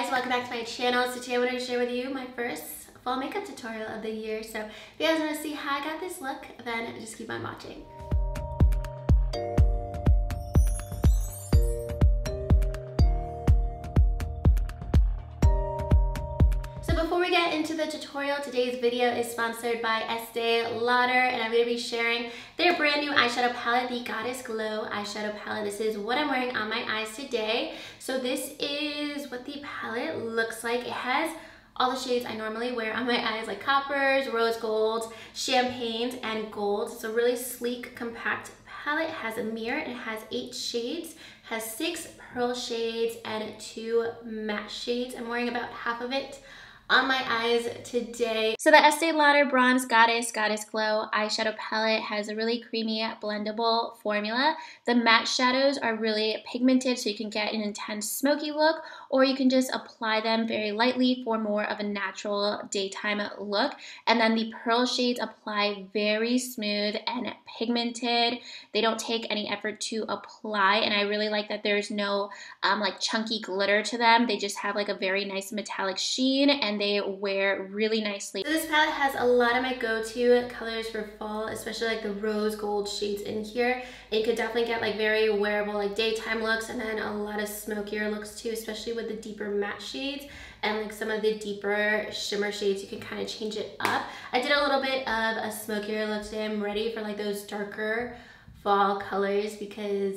guys, welcome back to my channel. So today I wanted to share with you my first fall makeup tutorial of the year. So if you guys want to see how I got this look, then just keep on watching. So before we get into the tutorial, today's video is sponsored by Estée Lauder, and I'm going to be sharing their brand new eyeshadow palette, the Goddess Glow eyeshadow palette. This is what I'm wearing on my eyes today. So this is what the palette looks like. It has all the shades I normally wear on my eyes, like coppers, rose golds, champagnes, and golds. It's a really sleek, compact palette. It has a mirror and it has 8 shades, has 6 pearl shades and 2 matte shades. I'm wearing about half of it on my eyes today. So the Estée Lauder Bronze Goddess Glow eyeshadow palette has a really creamy, blendable formula. The matte shadows are really pigmented, so you can get an intense smoky look, or you can just apply them very lightly for more of a natural daytime look. And then the pearl shades apply very smooth and pigmented. They don't take any effort to apply, and I really like that there's no like chunky glitter to them. They just have like a very nice metallic sheen, and they wear really nicely. So this palette has a lot of my go-to colors for fall, especially like the rose gold shades in here. And you could definitely get like very wearable like daytime looks, and then a lot of smokier looks too, especially with the deeper matte shades and like some of the deeper shimmer shades. You can kind of change it up. I did a little bit of a smokier look today. I'm ready for like those darker fall colors because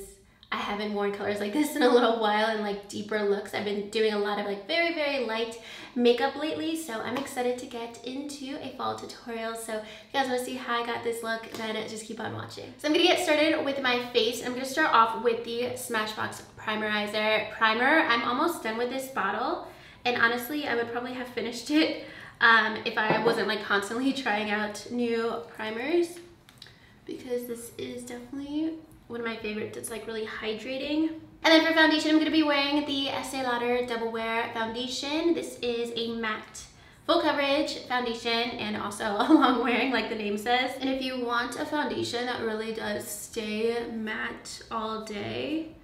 I haven't worn colors like this in a little while, and like deeper looks. I've been doing a lot of like very, very light makeup lately, so I'm excited to get into a fall tutorial. So if you guys want to see how I got this look, then just keep on watching. So I'm gonna get started with my face. I'm gonna start off with the Smashbox Primerizer Primer. I'm almost done with this bottle, and honestly, I would probably have finished it if I wasn't like constantly trying out new primers, because this is definitely one of my favorites. It's like really hydrating. And then for foundation, I'm going to be wearing the Estée Lauder Double Wear Foundation. This is a matte full coverage foundation and also a long wearing, like the name says. And if you want a foundation that really does stay matte all day,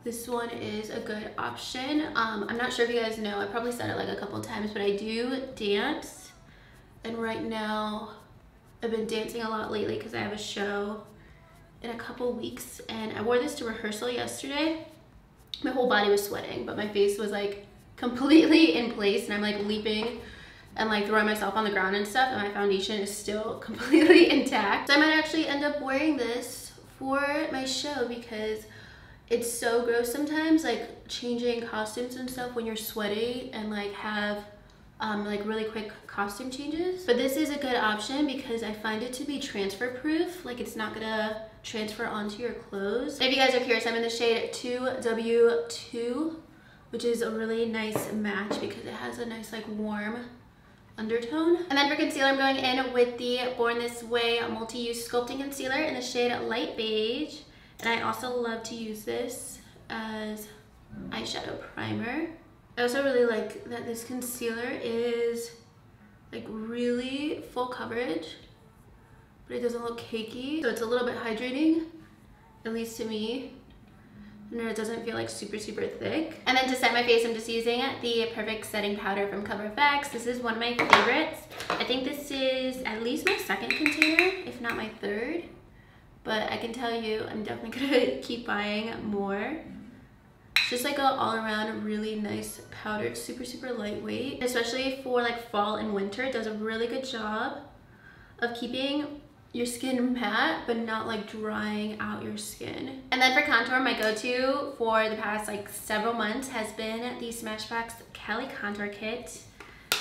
this one is a good option. I'm not sure if you guys know, I probably said it like a couple times, but I do dance. And right now, I've been dancing a lot lately because I have a show in a couple weeks, and I wore this to rehearsal yesterday. My whole body was sweating, but my face was like completely in place, and I'm like leaping and like throwing myself on the ground and stuff, and my foundation is still completely intact. So I might actually end up wearing this for my show because it's so gross sometimes, like changing costumes and stuff when you're sweaty and like have like really quick costume changes. But this is a good option because I find it to be transfer proof. Like it's not gonna transfer onto your clothes. If you guys are curious, I'm in the shade 2W2, which is a really nice match because it has a nice like warm undertone. And then for concealer, I'm going in with the Born This Way multi-use sculpting concealer in the shade Light Beige. And I also love to use this as eyeshadow primer. I also really like that this concealer is like really full coverage, but it doesn't look cakey. So it's a little bit hydrating, at least to me. And it doesn't feel like super, super thick. And then to set my face, I'm just using the Perfect Setting Powder from Cover FX. This is one of my favorites. I think this is at least my second container, if not my third. But I can tell you, I'm definitely gonna keep buying more. Just like a all-around really nice powder. It's super, super lightweight, especially for like fall and winter. It does a really good job of keeping your skin matte but not like drying out your skin. And then for contour, my go-to for the past like several months has been the Smashbox Cali Contour Kit.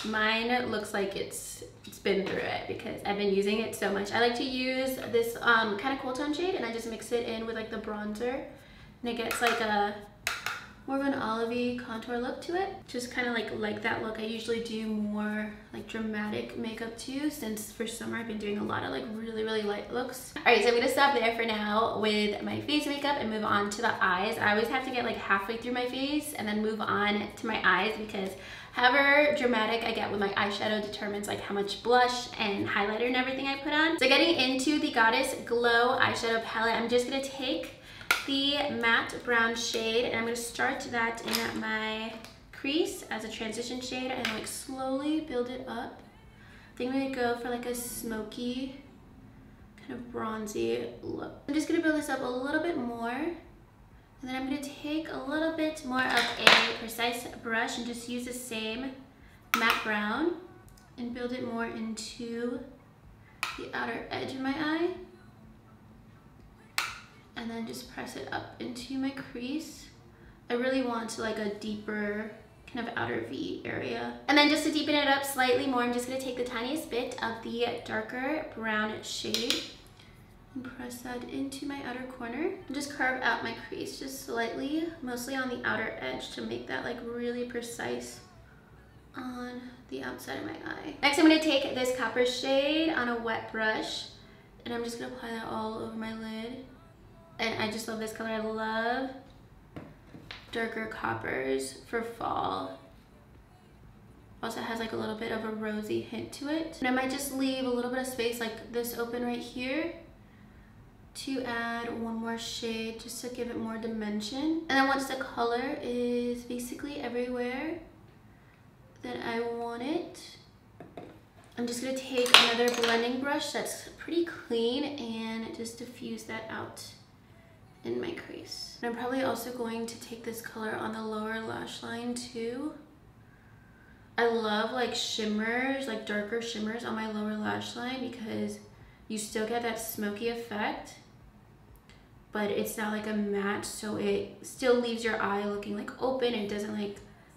Mine looks like it's been through it because I've been using it so much. I like to use this kind of cool tone shade, and I just mix it in with like the bronzer, and it gets like a more of an olivey contour look to it. Just kind of like that look. I usually do more like dramatic makeup too, since for summer I've been doing a lot of like really, really light looks. All right, so I'm gonna stop there for now with my face makeup and move on to the eyes. I always have to get like halfway through my face and then move on to my eyes, because however dramatic I get with my eyeshadow determines like how much blush and highlighter and everything I put on. So getting into the Goddess Glow eyeshadow palette, I'm just gonna take the matte brown shade, and I'm going to start that in my crease as a transition shade and like slowly build it up. I think I'm gonna go for like a smoky, kind of bronzy look. I'm just gonna build this up a little bit more. And then I'm gonna take a little bit more of a precise brush and just use the same matte brown and build it more into the outer edge of my eye. And then just press it up into my crease. I really want to like a deeper kind of outer V area. And then just to deepen it up slightly more, I'm just gonna take the tiniest bit of the darker brown shade and press that into my outer corner and just carve out my crease just slightly, mostly on the outer edge to make that like really precise on the outside of my eye. Next, I'm gonna take this copper shade on a wet brush and I'm just gonna apply that all over my lid. And I just love this color. I love darker coppers for fall. Also has like a little bit of a rosy hint to it. And I might just leave a little bit of space like this open right here to add one more shade just to give it more dimension. And then once the color is basically everywhere that I want it, I'm just gonna take another blending brush that's pretty clean and just diffuse that out in my crease. And I'm probably also going to take this color on the lower lash line too. I love like shimmers, like darker shimmers on my lower lash line because you still get that smoky effect, but it's not like a matte, so it still leaves your eye looking like open and doesn't like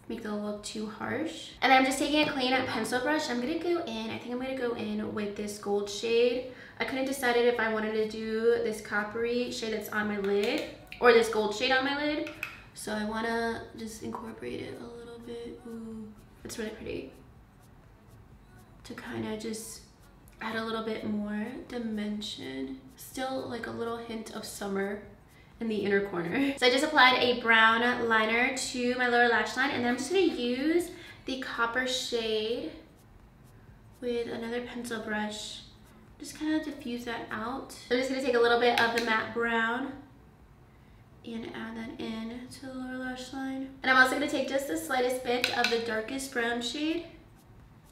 make the look too harsh. And I'm just taking a clean pencil brush. I'm gonna go in, I think I'm gonna go in with this gold shade. I couldn't decide if I wanted to do this coppery shade that's on my lid or this gold shade on my lid. So I wanna just incorporate it a little bit. Ooh, it's really pretty. To kind of just add a little bit more dimension. Still like a little hint of summer in the inner corner. So I just applied a brown liner to my lower lash line, and then I'm just gonna use the copper shade with another pencil brush. Just kind of diffuse that out. I'm just gonna take a little bit of the matte brown and add that in to the lower lash line. And I'm also gonna take just the slightest bit of the darkest brown shade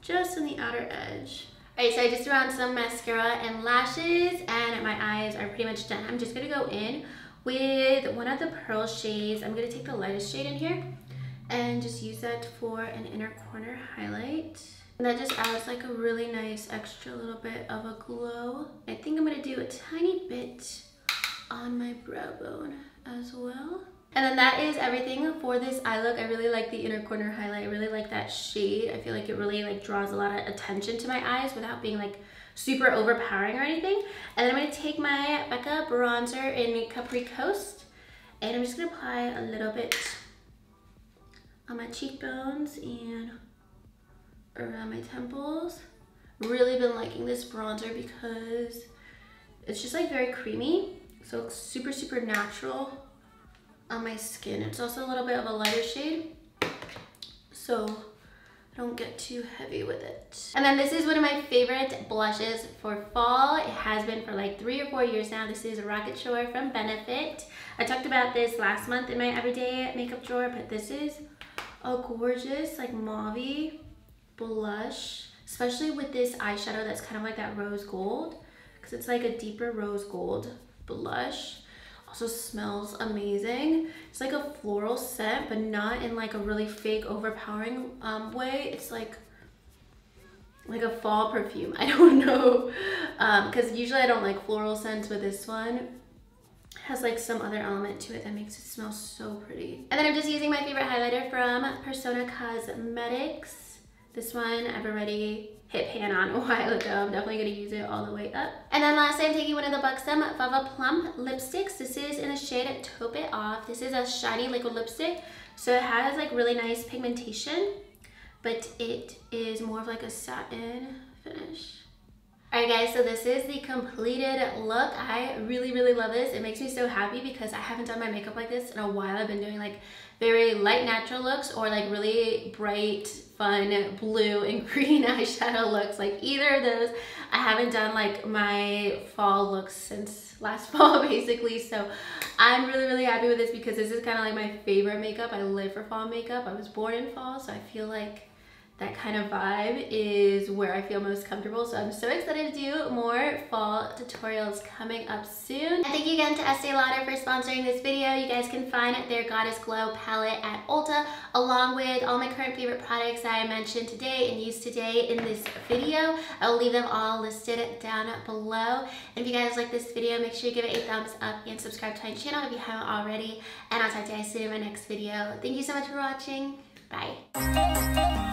just in the outer edge. Alright, so I just threw on some mascara and lashes and my eyes are pretty much done. I'm just gonna go in with one of the pearl shades. I'm gonna take the lightest shade in here and just use that for an inner corner highlight. And that just adds like a really nice extra little bit of a glow. I think I'm gonna do a tiny bit on my brow bone as well. And then that is everything for this eye look. I really like the inner corner highlight. I really like that shade. I feel like it really like draws a lot of attention to my eyes without being like super overpowering or anything. And then I'm gonna take my Becca bronzer in Capri Coast and I'm just gonna apply a little bit on my cheekbones and around my temples. Really been liking this bronzer because it's just like very creamy, so it looks super, super natural on my skin. It's also a little bit of a lighter shade, so I don't get too heavy with it. And then this is one of my favorite blushes for fall. It has been for like 3 or 4 years now. This is Rocket Shore from Benefit. I talked about this last month in my everyday makeup drawer, but this is a gorgeous like mauve blush, especially with this eyeshadow that's kind of like that rose gold, because it's like a deeper rose gold blush. Also smells amazing. It's like a floral scent, but not in like a really fake overpowering way. It's like a fall perfume. I don't know, because usually I don't like floral scents, but this one has like some other element to it that makes it smell so pretty. And then I'm just using my favorite highlighter from Persona Cosmetics. This one I've already hit pan on a while ago. I'm definitely gonna use it all the way up. And then lastly, I'm taking one of the Buxom Fava Plum lipsticks. This is in the shade Taupe It Off. This is a shiny liquid lipstick, so it has like really nice pigmentation, but it is more of like a satin finish. Alright guys, so this is the completed look. I really love this. It makes me so happy because I haven't done my makeup like this in a while. I've been doing like very light natural looks or like really bright, fun blue and green eyeshadow looks. Like either of those. I haven't done like my fall looks since last fall basically. So I'm really happy with this because this is kind of like my favorite makeup. I live for fall makeup. I was born in fall, so I feel like that kind of vibe is where I feel most comfortable. So I'm so excited to do more fall tutorials coming up soon. And thank you again to Estée Lauder for sponsoring this video. You guys can find their Goddess Glow palette at Ulta, along with all my current favorite products I mentioned today and used today in this video. I will leave them all listed down below. And if you guys like this video, make sure you give it a thumbs up and subscribe to my channel if you haven't already. And I'll talk to you guys soon in my next video. Thank you so much for watching. Bye.